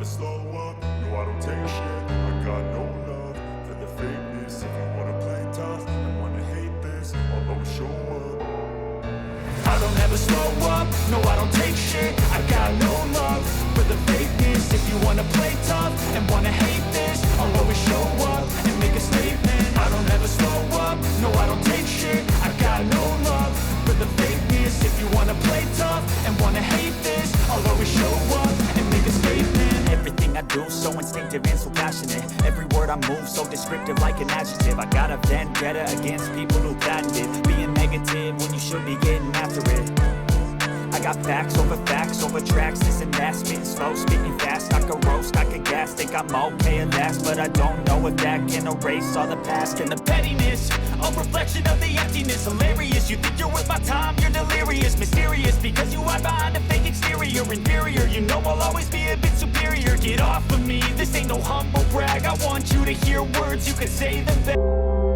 slow up, no I don't take shit. I got no love for the fakeness. If you wanna play tough and wanna hate this, I'll always show up. I don't ever slow up, no I don't take shit. I got no love for the fakeness. If you wanna play tough and wanna hate this, I'll always show up and make a statement. I don't ever slow up, no I don't take shit. I got no love for the fakeness. If you wanna play tough and wanna hate this, I'll always show up and make a statement. Everything I do so instinctive and so passionate. Every word I move so descriptive like an adjective. I got a vendetta against people who patented being negative when you should be getting after it. I got facts over tracks, this and that. Spitting slow, speaking fast, I could roast, I could gas. Think I'm okay at last, but I don't know if that can erase all the past. And the pettiness, a reflection of the emptiness. Hilarious, you think you're worth my time, you're delirious. Mysterious, because you hide behind a fake exterior. Inferior, you know I'll always be a bit superior. Get off of me, this ain't no humble brag. I want you to hear words, you can say them back.